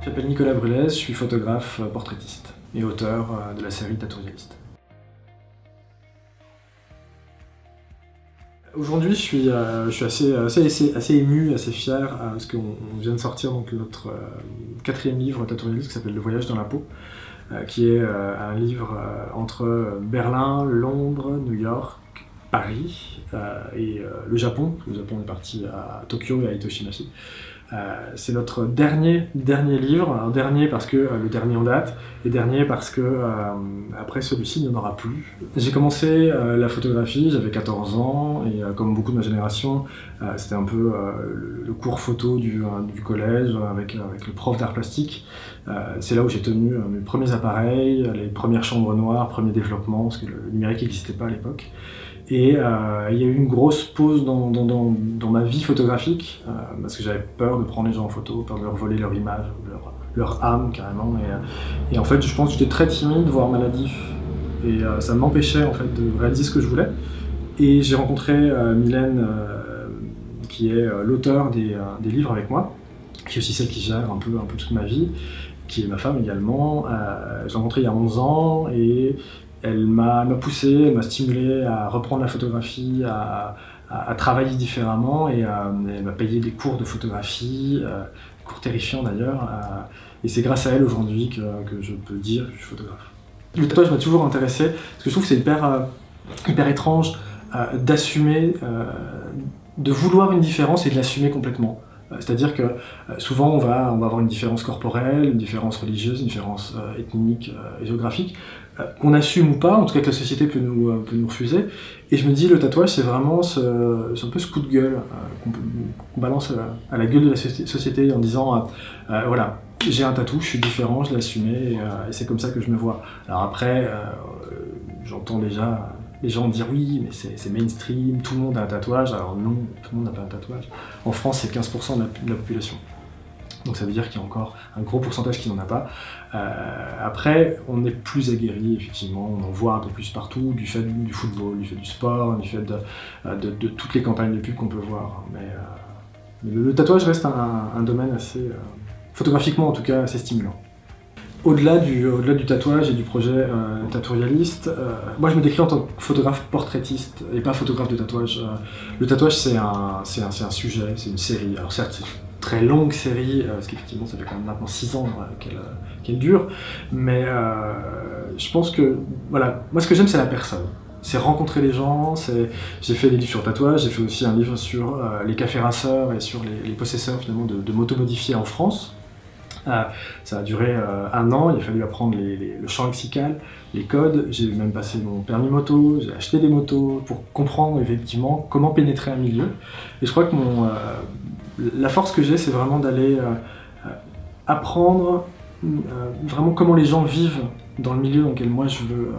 Je m'appelle Nicolas Brulez, je suis photographe portraitiste et auteur de la série Tattoo-Réaliste. Aujourd'hui, je suis assez ému, assez fier, parce qu'on vient de sortir donc, notre quatrième livre Tattoo-Réaliste qui s'appelle Le voyage dans la peau, qui est un livre entre Berlin, Londres, New York, Paris et le Japon. Le Japon est parti à Tokyo et à Itoshima-shi. C'est notre dernier livre, alors dernier parce que le dernier en date, et dernier parce que après celui-ci il n'y en aura plus. J'ai commencé la photographie, j'avais 14 ans, et comme beaucoup de ma génération, c'était un peu le cours photo du collège avec le prof d'art plastique. C'est là où j'ai tenu mes premiers appareils, les premières chambres noires, premiers développements, parce que le numérique n'existait pas à l'époque. Et il y a eu une grosse pause dans ma vie photographique, parce que j'avais peur de prendre les gens en photo, peur de leur voler leur image, leur âme carrément. Et en fait, je pense que j'étais très timide, voire maladif. Et ça m'empêchait en fait de réaliser ce que je voulais. Et j'ai rencontré Mylène, qui est l'auteur des livres avec moi, qui est aussi celle qui gère un peu toute ma vie, qui est ma femme également. J'ai rencontré il y a 11 ans et elle m'a poussé, elle m'a stimulé à reprendre la photographie, à travailler différemment, et elle m'a payé des cours de photographie, cours terrifiants d'ailleurs, et c'est grâce à elle aujourd'hui que je peux dire que je suis photographe. Le tatouage m'a toujours intéressé, parce que je trouve que c'est hyper étrange d'assumer, de vouloir une différence et de l'assumer complètement. C'est-à-dire que souvent on va avoir une différence corporelle, une différence religieuse, une différence ethnique et géographique, qu'on assume ou pas, en tout cas que la société peut nous refuser. Et je me dis, le tatouage, c'est vraiment un peu ce coup de gueule qu'on balance à la gueule de la société en disant voilà, j'ai un tatou, je suis différent, je l'ai assumé, et c'est comme ça que je me vois. Alors après, j'entends déjà les gens dire oui, mais c'est mainstream, tout le monde a un tatouage. Alors non, tout le monde n'a pas un tatouage. En France, c'est 15% de la population. Donc ça veut dire qu'il y a encore un gros pourcentage qui n'en a pas. Après, on est plus aguerri, effectivement, on en voit un peu plus partout, du fait du football, du fait du sport, du fait de toutes les campagnes de pub qu'on peut voir. Mais le tatouage reste un domaine assez, photographiquement en tout cas, assez stimulant. Au-delà du tatouage et du projet Tattoo-Réaliste, moi je me décris en tant que photographe portraitiste et pas photographe de tatouage. Le tatouage c'est un sujet, c'est une série. Alors certes c'est une très longue série, parce qu'effectivement ça fait quand même maintenant 6 ans qu'elle dure, mais je pense que, voilà, moi ce que j'aime c'est la personne. C'est rencontrer les gens, j'ai fait des livres sur le tatouage, j'ai fait aussi un livre sur les cafés rasseurs et sur les possesseurs finalement de motos modifiées en France. Ça a duré 1 an, il a fallu apprendre le champ lexical, les codes, j'ai même passé mon permis moto, j'ai acheté des motos pour comprendre effectivement comment pénétrer un milieu. Et je crois que la force que j'ai, c'est vraiment d'aller apprendre vraiment comment les gens vivent dans le milieu dans lequel moi je veux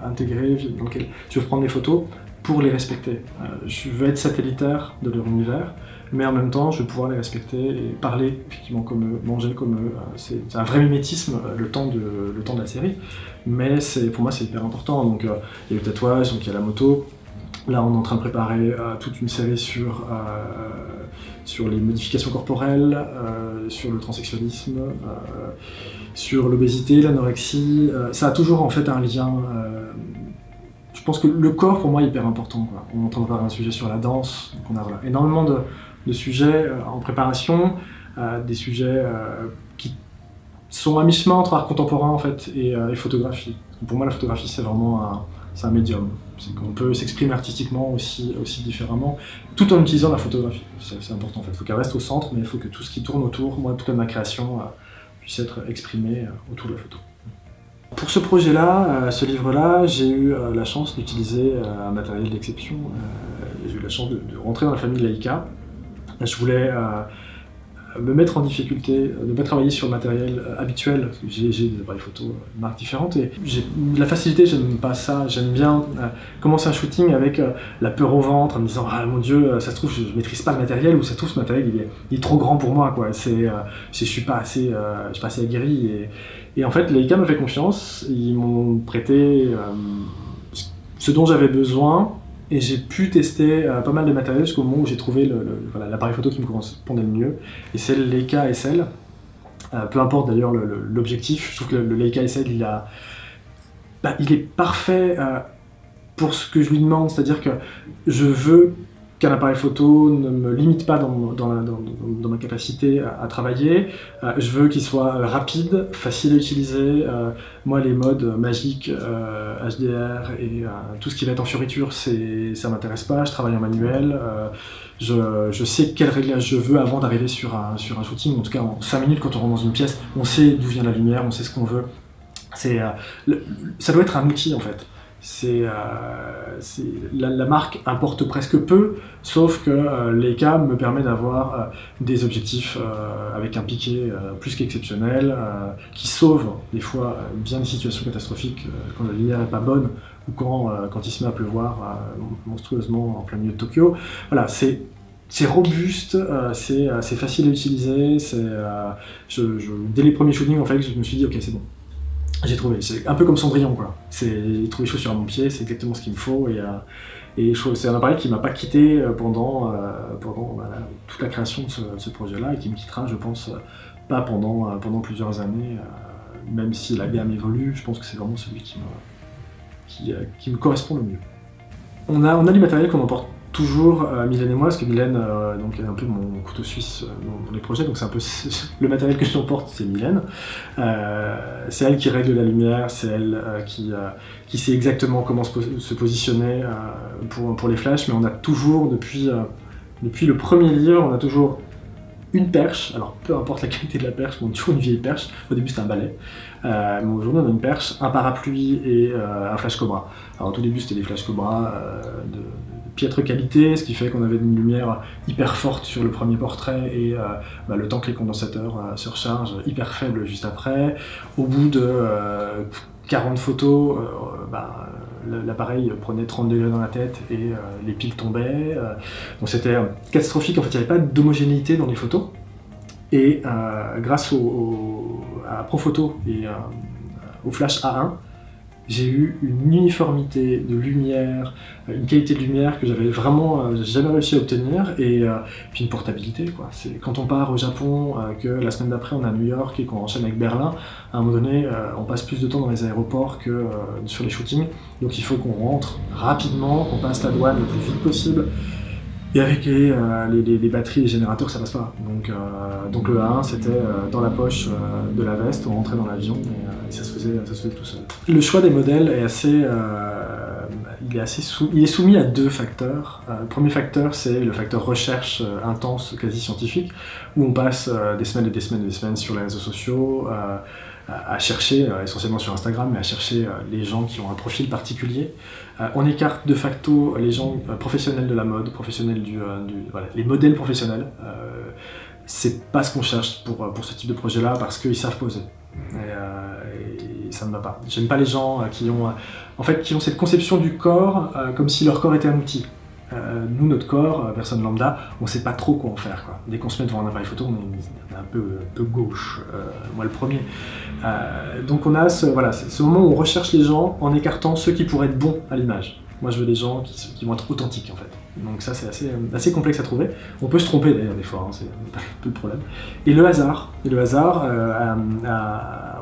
intégrer, dans lequel je veux prendre des photos pour les respecter. Je veux être satellitaire de leur univers, mais en même temps je veux pouvoir les respecter et parler effectivement comme eux, manger comme eux. C'est un vrai mimétisme le temps de la série, mais pour moi c'est hyper important. Donc il y a le tatouage, donc il y a la moto. Là on est en train de préparer toute une série sur les modifications corporelles, sur le transsexualisme, sur l'obésité, l'anorexie. Ça a toujours en fait un lien. Je pense que le corps pour moi est hyper important, quoi. On est en train de préparer un sujet sur la danse, donc on a voilà, énormément de sujets en préparation, des sujets qui sont à mi-chemin entre art contemporain en fait et photographie. Donc pour moi la photographie c'est vraiment un médium, c'est qu'on peut s'exprimer artistiquement aussi différemment, tout en utilisant la photographie. C'est important en fait, il faut qu'elle reste au centre, mais il faut que tout ce qui tourne autour, moi toute ma création puisse être exprimé autour de la photo. Pour ce projet-là, ce livre-là, j'ai eu la chance d'utiliser un matériel d'exception. J'ai eu la chance de rentrer dans la famille Leica. Je voulais me mettre en difficulté, de ne pas travailler sur le matériel habituel, parce que j'ai des appareils photo de marques différentes, et j'ai la facilité, j'aime pas ça, j'aime bien commencer un shooting avec la peur au ventre, en me disant « Ah mon Dieu, ça se trouve, je maîtrise pas le matériel » ou « Ça se trouve, ce matériel, il est trop grand pour moi, quoi. Je suis pas assez aguerri. » Et en fait, Leica m'a fait confiance, ils m'ont prêté ce dont j'avais besoin, et j'ai pu tester pas mal de matériel jusqu'au moment où j'ai trouvé l'appareil photo qui me correspondait le mieux, et c'est le Leica SL. peu importe d'ailleurs l'objectif, je trouve que le Leica SL il est parfait pour ce que je lui demande, c'est-à-dire que je veux qu'un appareil photo ne me limite pas dans ma capacité à travailler. Je veux qu'il soit rapide, facile à utiliser. Moi, les modes magiques, HDR et tout ce qui va être en fioriture, ça m'intéresse pas. Je travaille en manuel. Je sais quel réglage je veux avant d'arriver sur un shooting. En tout cas, en 5 minutes, quand on rentre dans une pièce, on sait d'où vient la lumière, on sait ce qu'on veut. Ça doit être un outil, en fait. La marque importe presque peu, sauf que Leica me permet d'avoir des objectifs avec un piqué plus qu'exceptionnel, qui sauve des fois bien des situations catastrophiques quand la lumière n'est pas bonne ou quand il se met à pleuvoir monstrueusement en plein milieu de Tokyo. Voilà, c'est robuste, c'est facile à utiliser. Dès les premiers shootings, en fait, je me suis dit ok, c'est bon. J'ai trouvé, c'est un peu comme Cendrillon quoi. J'ai trouvé chaussures à mon pied, c'est exactement ce qu'il me faut et c'est un appareil qui m'a pas quitté pendant toute la création de ce projet-là et qui me quittera, je pense, pas pendant plusieurs années, même si la gamme évolue. Je pense que c'est vraiment celui qui me correspond le mieux. On a du matériel qu'on emporte toujours, Mylène et moi, parce que Mylène donc, est un peu mon couteau suisse dans les projets, donc c'est un peu le matériel que j'emporte, c'est Mylène. C'est elle qui règle la lumière, c'est elle qui sait exactement comment se positionner pour les flashs, mais on a toujours, depuis le premier livre, on a toujours une perche, alors peu importe la qualité de la perche, on a toujours une vieille perche, au début c'était un balai, mais aujourd'hui on a une perche, un parapluie et un flash Cobra. Alors au tout début c'était des flash Cobra de piètre qualité, ce qui fait qu'on avait une lumière hyper forte sur le premier portrait et le temps que les condensateurs se rechargent, hyper faible juste après. Au bout de 40 photos, l'appareil prenait 30 degrés dans la tête et les piles tombaient. Donc c'était catastrophique, en fait il n'y avait pas d'homogénéité dans les photos. Et grâce à Profoto et au flash A1, j'ai eu une uniformité de lumière, une qualité de lumière que j'avais vraiment jamais réussi à obtenir, et puis une portabilité, quoi. Quand on part au Japon, que la semaine d'après on est à New York et qu'on enchaîne avec Berlin, à un moment donné on passe plus de temps dans les aéroports que sur les shootings, donc il faut qu'on rentre rapidement, qu'on passe la douane le plus vite possible. Et avec les batteries, les générateurs, ça passe pas. Donc le A1, c'était dans la poche de la veste, on rentrait dans l'avion et ça se faisait tout seul. Le choix des modèles est il est soumis à 2 facteurs. Le premier facteur, c'est le facteur recherche intense, quasi scientifique, où on passe des semaines et des semaines et des semaines sur les réseaux sociaux, à chercher, essentiellement sur Instagram, mais à chercher les gens qui ont un profil particulier. On écarte de facto les gens professionnels de la mode, professionnels les modèles professionnels. C'est pas ce qu'on cherche pour ce type de projet-là, parce qu'ils savent poser. Et ça ne va pas. J'aime pas les gens qui ont cette conception du corps comme si leur corps était un outil. Nous, notre corps, personne lambda, on sait pas trop quoi en faire, quoi. Dès qu'on se met devant un appareil photo, on est un peu gauche, moi le premier. Donc on a ce moment où on recherche les gens en écartant ceux qui pourraient être bons à l'image. Moi je veux des gens qui vont être authentiques en fait. Donc ça c'est assez complexe à trouver. On peut se tromper d'ailleurs des fois, hein, c'est un peu le problème. Et le hasard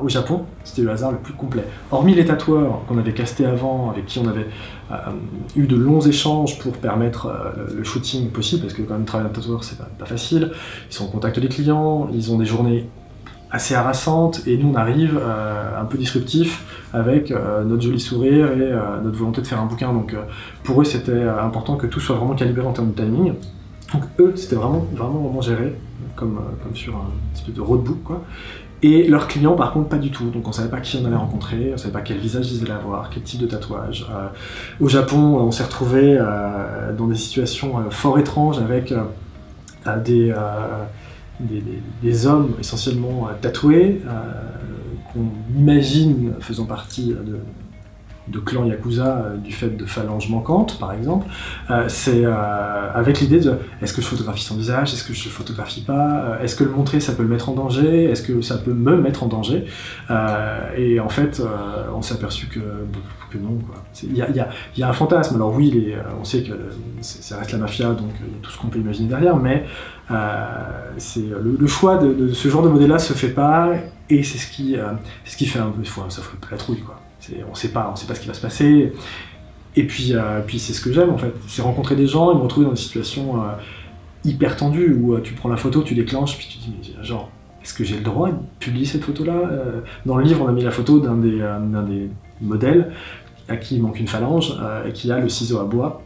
au Japon, c'était le hasard le plus complet. Hormis les tatoueurs qu'on avait castés avant, avec qui on avait eu de longs échanges pour permettre le shooting possible, parce que quand même travailler un tatoueur c'est pas facile, ils sont en contact des clients, ils ont des journées assez harassantes, et nous on arrive un peu disruptif avec notre joli sourire et notre volonté de faire un bouquin. Donc pour eux c'était important que tout soit vraiment calibré en termes de timing. Donc eux c'était vraiment géré comme sur un espèce de roadbook, quoi. Et leurs clients par contre pas du tout, donc on savait pas qui on allait rencontrer, on savait pas quel visage ils allaient avoir, quel type de tatouage. Au Japon on s'est retrouvé dans des situations fort étranges avec des hommes essentiellement tatoués, qu'on imagine faisant partie de clan Yakuza du fait de phalanges manquantes, par exemple. C'est avec l'idée de est-ce que je photographie son visage, est-ce que je le photographie pas, est-ce que le montrer ça peut le mettre en danger, est-ce que ça peut me mettre en danger, et en fait on s'est aperçu que non, quoi. Il y a un fantasme, alors oui, on sait que ça reste la mafia, donc il y a tout ce qu'on peut imaginer derrière, mais le choix de ce genre de modèle-là se fait pas, et c'est ce qui fait un peu, ça fait la trouille, quoi. On sait pas ce qui va se passer, et puis c'est ce que j'aime en fait, c'est rencontrer des gens et me retrouver dans des situations hyper tendues où tu prends la photo, tu déclenches, puis tu te dis genre, est-ce que j'ai le droit de publier cette photo-là? Dans le livre, on a mis la photo d'un des modèles à qui il manque une phalange et qui a le ciseau à bois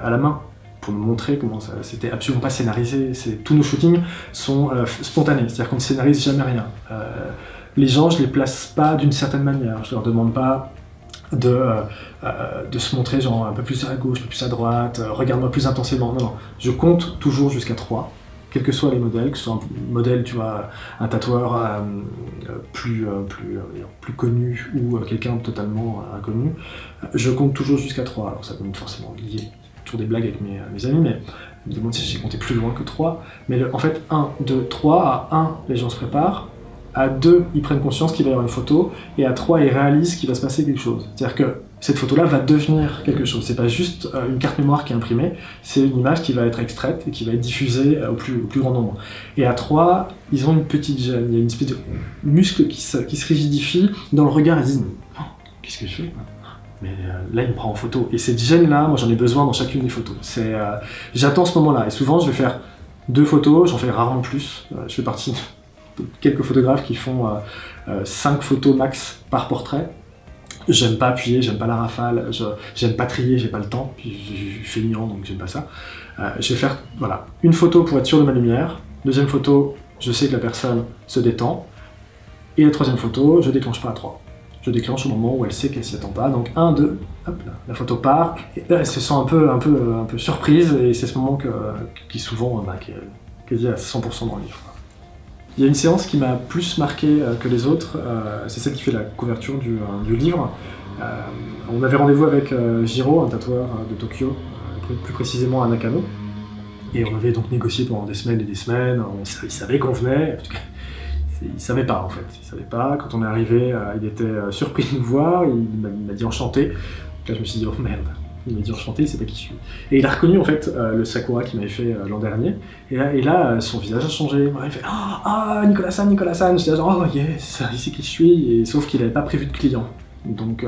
à la main, pour nous montrer comment ça, c'était absolument pas scénarisé. Tous nos shootings sont spontanés, c'est-à-dire qu'on ne scénarise jamais rien. Les gens, je les place pas d'une certaine manière, je leur demande pas de se montrer genre un peu plus à gauche, un peu plus à droite, regarde-moi plus intensément, non, je compte toujours jusqu'à 3, quels que soient les modèles, que ce soit un modèle, tu vois, un tatoueur plus connu ou quelqu'un de totalement inconnu, je compte toujours jusqu'à 3, alors ça peut être forcément lié, toujours des blagues avec mes amis, mais je me demande si j'ai compté plus loin que 3, mais en fait 1, 2, 3, à 1, les gens se préparent, à 2, ils prennent conscience qu'il va y avoir une photo, et à 3, ils réalisent qu'il va se passer quelque chose. C'est-à-dire que cette photo-là va devenir quelque chose. C'est pas juste une carte mémoire qui est imprimée, c'est une image qui va être extraite et qui va être diffusée au plus grand nombre. Et à 3, ils ont une petite gêne, il y a une espèce de muscle qui se rigidifie dans le regard, ils disent oh, « qu'est-ce que je fais ?» Mais là, il me prend en photo. Et cette gêne-là, moi j'en ai besoin dans chacune des photos. J'attends ce moment-là, et souvent je vais faire 2 photos, j'en fais rarement plus. Je fais partie de quelques photographes qui font 5 photos max par portrait. J'aime pas appuyer, j'aime pas la rafale, j'aime pas trier, j'ai pas le temps, puis je suis feignant donc j'aime pas ça. Je vais faire voilà, une photo pour être sûr de ma lumière, deuxième photo, je sais que la personne se détend, et la troisième photo, je déclenche pas à 3. Je déclenche au moment où elle sait qu'elle s'y attend pas, donc 1, 2, hop là, la photo part, et là, elle se sent un peu surprise, et c'est ce moment qui est souvent quasi à 100% dans le livre. Il y a une séance qui m'a plus marqué que les autres, c'est celle qui fait la couverture du livre. On avait rendez-vous avec Jiro, un tatoueur de Tokyo, plus précisément à Nakano, et on avait donc négocié pendant des semaines et des semaines, il savait qu'on venait, en tout cas, il savait pas en fait, il savait pas. Quand on est arrivé, il était surpris de nous voir, il m'a dit enchanté, donc là je me suis dit oh merde. Il m'a dit enchanté, il sait pas qui je suis. Et il a reconnu en fait le Sakura qu'il m'avait fait l'an dernier. Et là, son visage a changé. Il fait ah Nicolas-san, Nicolas-san. J'étais genre oh yes, il sait qui je suis. Et, sauf qu'il n'avait pas prévu de client. Donc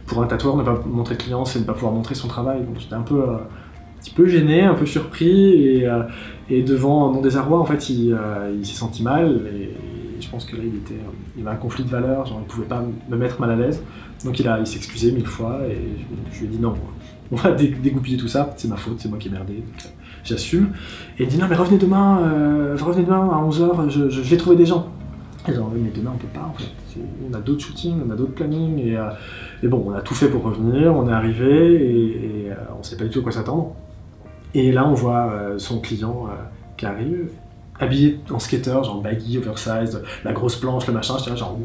pour un tatoueur, ne pas montrer de client, c'est ne pas pouvoir montrer son travail. Donc j'étais un petit peu gêné, un peu surpris. Et devant mon désarroi, en fait, il s'est senti mal. Et je pense que là, il avait un conflit de valeurs. Genre, il pouvait pas me mettre mal à l'aise. Donc il s'est excusé 1000 fois. Et je lui ai dit non. On va dégoupiller tout ça, c'est ma faute, c'est moi qui ai merdé, donc j'assume. Et il dit non mais revenez demain à 11h, je vais trouver des gens. Et genre mais demain on peut pas en fait, on a d'autres shootings, on a d'autres plannings, et bon on a tout fait pour revenir, on est arrivé et on sait pas du tout à quoi s'attendre. Et là on voit son client qui arrive, habillé en skater, genre baggy, oversize, la grosse planche, le machin, j'étais là genre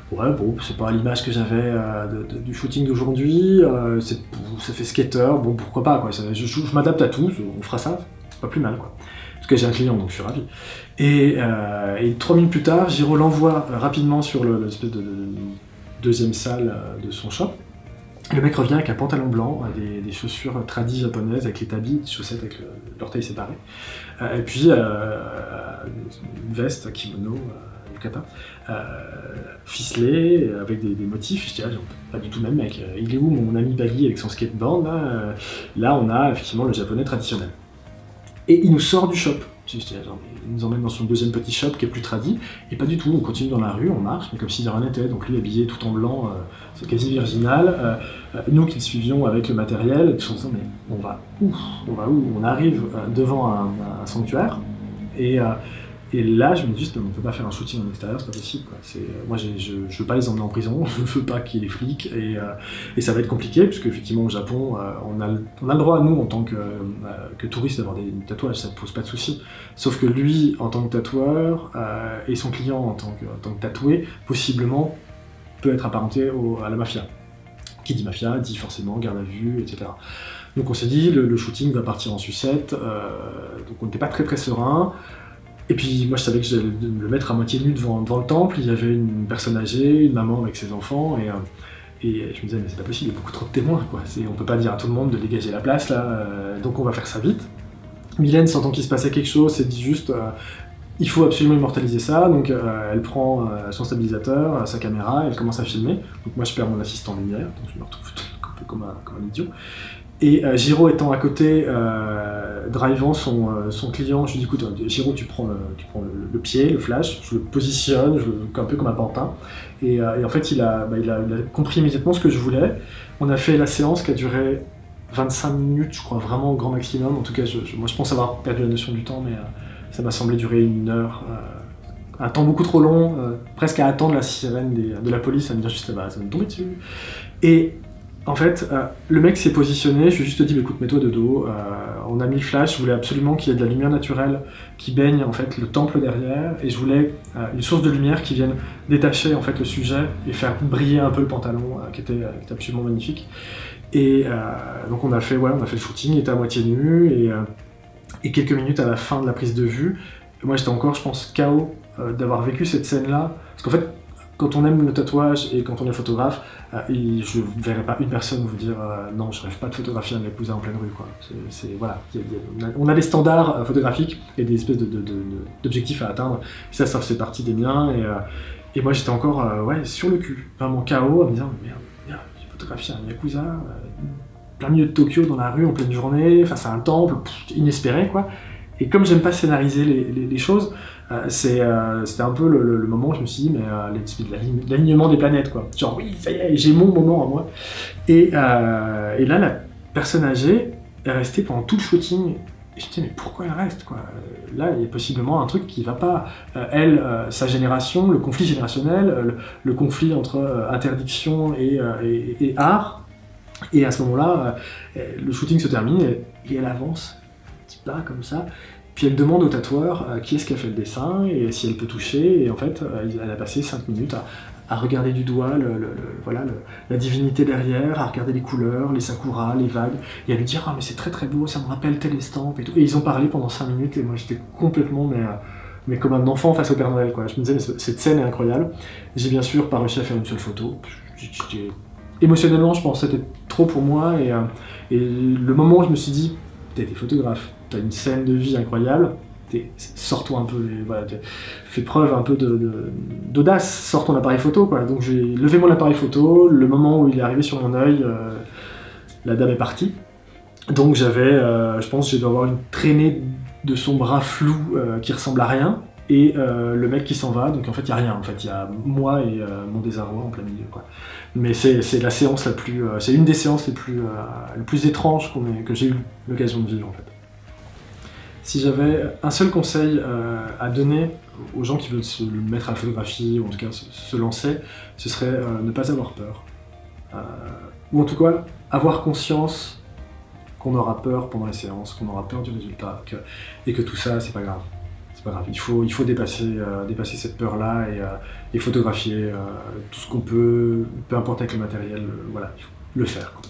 ouais, bon, c'est pas l'image que j'avais du shooting d'aujourd'hui, ça fait skater, bon, pourquoi pas, quoi. Je m'adapte à tout, on fera ça, c'est pas plus mal, quoi. En tout cas, j'ai un client, donc je suis ravi. Et 3 minutes plus tard, Jiro l'envoie rapidement sur l'espèce de deuxième salle de son shop. Et le mec revient avec un pantalon blanc, des chaussures tradies japonaises, avec les tabis, des chaussettes avec l'orteil séparé. Et puis, une veste, kimono, yukata, ficelé, avec des motifs. Je dis, pas du tout le même mec. Il est où mon ami Baggy avec son skateboard là, là, on a effectivement le japonais traditionnel. Et il nous sort du shop. Je dis, genre, il nous emmène dans son deuxième petit shop qui est plus tradi, et pas du tout. On continue dans la rue, on marche, mais comme si de rien n'était. Donc lui habillé tout en blanc, c'est quasi virginal. Nous qui le suivions avec le matériel, tout en disant, mais on va où? On arrive devant un sanctuaire, et là, je me dis juste, on ne peut pas faire un shooting en extérieur, c'est pas possible, quoi. Moi, je veux pas les emmener en prison, je veux pas qu'il y ait des flics, et ça va être compliqué, puisque effectivement au Japon, on a le droit, nous, en tant que touristes, d'avoir des tatouages, ça ne pose pas de souci. Sauf que lui, en tant que tatoueur, et son client en tant que tatoué, possiblement, peut être apparenté à la mafia. Qui dit mafia, dit forcément garde à vue, etc. Donc on s'est dit, le shooting va partir en sucette, donc on n'était pas très très serein. Et puis moi je savais que j'allais le mettre à moitié nu devant le temple, il y avait une personne âgée, une maman avec ses enfants, et je me disais mais c'est pas possible, il y a beaucoup trop de témoins, quoi. On peut pas dire à tout le monde de dégager la place là, donc on va faire ça vite. Mylène, sentant qu'il se passait quelque chose, s'est dit juste il faut absolument immortaliser ça, donc elle prend son stabilisateur, sa caméra, elle commence à filmer. Donc moi je perds mon assistant lumière, donc je me retrouve un peu comme un idiot. Et Giro étant à côté, drivant son client, je lui dis écoute Giro tu prends le pied, le flash, je le positionne, un peu comme un pantin. Et en fait il a compris immédiatement ce que je voulais. On a fait la séance qui a duré 25 minutes, je crois, vraiment au grand maximum. En tout cas, moi je pense avoir perdu la notion du temps, mais ça m'a semblé durer 1 heure. Un temps beaucoup trop long, presque à attendre la sirène de la police, à me dire juste là-bas, ça va me tomber dessus. Et en fait, le mec s'est positionné, je lui ai juste dit, écoute, mets-toi de dos, on a mis le flash, je voulais absolument qu'il y ait de la lumière naturelle qui baigne en fait le temple derrière, et je voulais une source de lumière qui vienne détacher en fait le sujet et faire briller un peu le pantalon, qui était absolument magnifique. Et donc on a fait le shooting, il était à moitié nu, et quelques minutes à la fin de la prise de vue, moi j'étais encore, je pense, KO d'avoir vécu cette scène-là, parce qu'en fait, quand on aime le tatouage et quand on est photographe, je ne verrai pas une personne vous dire non, je rêve pas de photographier un yakuza en pleine rue, quoi. Voilà. On a des standards photographiques et des espèces d'objectifs à atteindre, ça fait partie des miens, et moi j'étais encore sur le cul, vraiment KO, à me dire merde, j'ai photographié un yakuza, plein milieu de Tokyo, dans la rue, en pleine journée, face à un temple, inespéré, quoi. Et comme j'aime pas scénariser les choses, c'était un peu le moment où je me suis dit, mais l'alignement des planètes, quoi. Genre, oui, ça y est, j'ai mon moment à moi. Et là, la personne âgée est restée pendant tout le shooting. Et je me disais, mais pourquoi elle reste, quoi? Là, il y a possiblement un truc qui va pas. Elle, sa génération, le conflit générationnel, le conflit entre interdiction et art. Et à ce moment-là, le shooting se termine et elle avance, un petit pas comme ça. Puis elle demande au tatoueur qui est-ce qui a fait le dessin et si elle peut toucher. Et en fait, elle a passé 5 minutes à regarder du doigt la divinité derrière, à regarder les couleurs, les sakuras, les vagues, et à lui dire « Ah mais c'est très très beau, ça me rappelle telle estampe » et tout. Et ils ont parlé pendant 5 minutes et moi j'étais complètement mais comme un enfant face au Père Noël, quoi. Je me disais mais cette scène est incroyable. J'ai bien sûr pas réussi à faire une seule photo. Émotionnellement, je pense que c'était trop pour moi, et le moment où je me suis dit t'es photographe, t'as une scène de vie incroyable, sors-toi un peu, fais preuve un peu d'audace, sors ton appareil photo, quoi. Donc j'ai levé mon appareil photo, le moment où il est arrivé sur mon œil, la dame est partie. Donc j'avais, je pense, j'ai dû avoir une traînée de son bras flou qui ressemble à rien, et le mec qui s'en va, donc en fait il n'y a rien, en fait il y a moi et mon désarroi en plein milieu, quoi. Mais c'est la séance la plus, c'est une des séances les plus étranges que j'ai eu l'occasion de vivre, en fait. Si j'avais un seul conseil à donner aux gens qui veulent se mettre à la photographie, ou en tout cas se lancer, ce serait ne pas avoir peur. Ou en tout cas, avoir conscience qu'on aura peur pendant les séances, qu'on aura peur du résultat, et que tout ça, c'est pas grave. C'est pas grave, il faut dépasser cette peur-là et photographier tout ce qu'on peut, peu importe avec le matériel, voilà, il faut le faire, quoi.